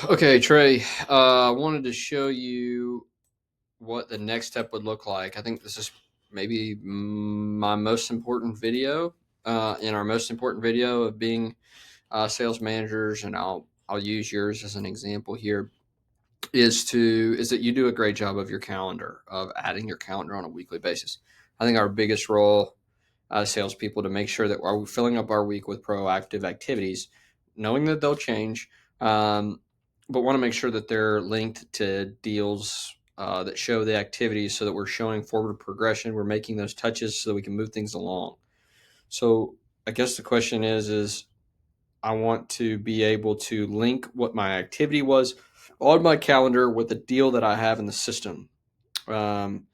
Okay, Trey, I wanted to show you what the next step would look like. I think this is maybe my most important video, in our most important video of being sales managers, and I'll use yours as an example here. Is that you do a great job of your calendar, of adding your calendar on a weekly basis. I think our biggest role as salespeople to make sure that we're filling up our week with proactive activities, knowing that they'll change, um, but want to make sure that they're linked to deals that show the activities, so that we're showing forward progression. We're making those touches so that we can move things along. So I guess the question is I want to be able to link what my activity was on my calendar with the deal that I have in the system. Um,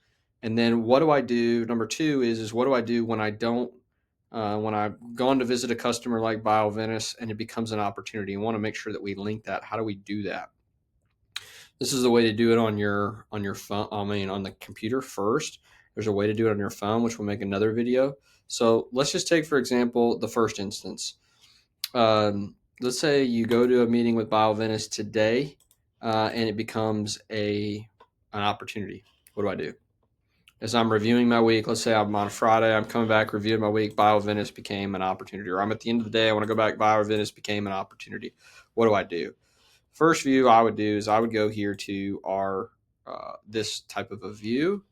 and then what do I do? Number two is what do I do when I don't, when I've gone to visit a customer like BioVenus and it becomes an opportunity? I want to make sure that we link that. How do we do that? This is the way to do it on your phone. I mean, on the computer first. There's a way to do it on your phone, which will make another video. So let's just take, for example, the first instance. Let's say you go to a meeting with BioVenus today, and it becomes an opportunity. What do I do? As I'm reviewing my week, let's say I'm on Friday, I'm coming back, reviewing my week, BioVenus became an opportunity. Or I'm at the end of the day, I want to go back, BioVenus became an opportunity. What do I do? First view I would do is I would go here to our this type of a view,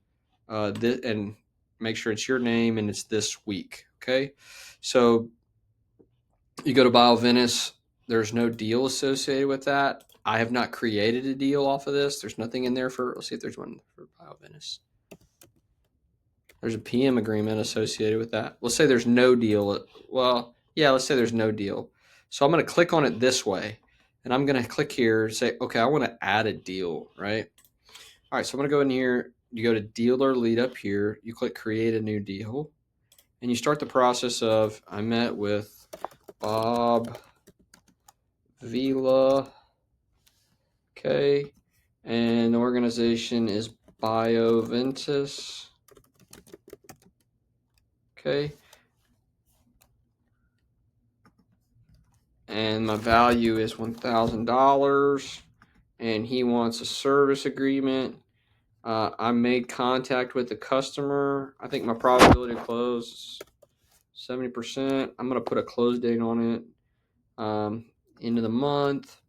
and make sure it's your name and it's this week. Okay, so you go to BioVenus. There's no deal associated with that. I have not created a deal off of this. There's nothing in there for. Let's see if there's one for BioVenus. There's a PM agreement associated with that. Let's say there's no deal. Well, yeah, let's say there's no deal. So I'm going to click on it this way, and I'm going to click here and say, okay, I want to add a deal, right? All right, so I'm going to go in here. You go to dealer lead up here. You click create a new deal, and you start the process of I met with Bob Vila. Okay, and the organization is BioVentus. Okay, and my value is $1,000, and he wants a service agreement. I made contact with the customer. I think my probability to close is 70%. I'm going to put a close date on it. End of the month.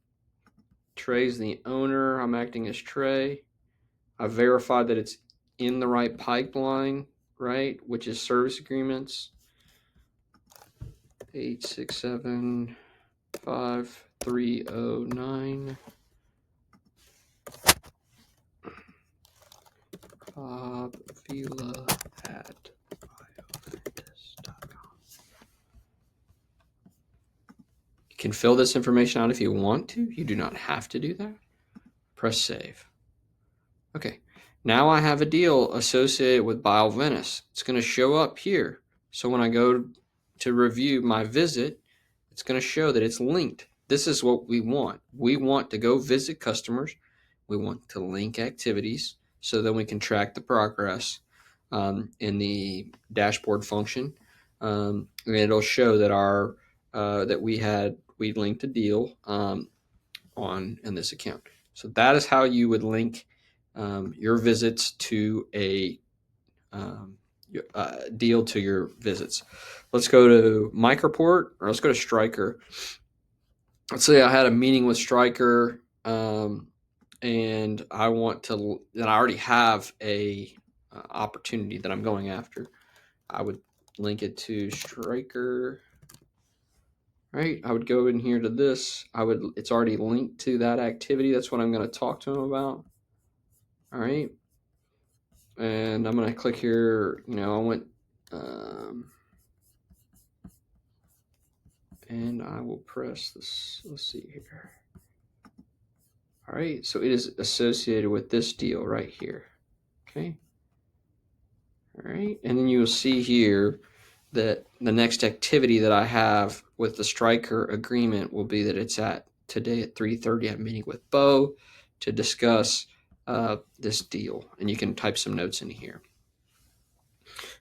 Trey's the owner. I'm acting as Trey. I verified that it's in the right pipeline, right, which is service agreements. 8675309. Bob Vila at bioventus.com. You can fill this information out if you want to. You do not have to do that. Press save. Okay, now I have a deal associated with BioVenus. It's going to show up here. So when I go to review my visit, it's going to show that it's linked. This is what we want. We want to go visit customers. We want to link activities so then we can track the progress in the dashboard function. And it'll show that that we linked a deal in this account. So that is how you would link your visits to a deal to your visits. Let's go to Microport, or let's go to Striker. Let's say I had a meeting with Striker, and I want to, and I already have a opportunity that I'm going after. I would link it to Striker. Right, I would go in here to this. It's already linked to that activity. That's what I'm going to talk to him about. All right, and I'm going to click here. I went, and I will press this. Let's see here. All right, so it is associated with this deal right here. Okay. All right, and then you will see here that the next activity that I have with the Striker agreement will be that it's today at 3:30. I'm meeting with Bo to discuss this deal, and you can type some notes in here.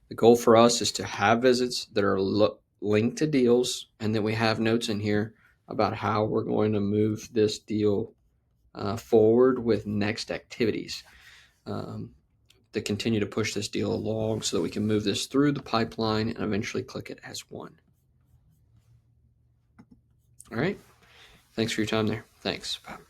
The goal for us is to have visits that are linked to deals, and then we have notes in here about how we're going to move this deal forward with next activities to continue to push this deal along so that we can move this through the pipeline and eventually click it as one. All right. Thanks for your time there. Thanks. Bye.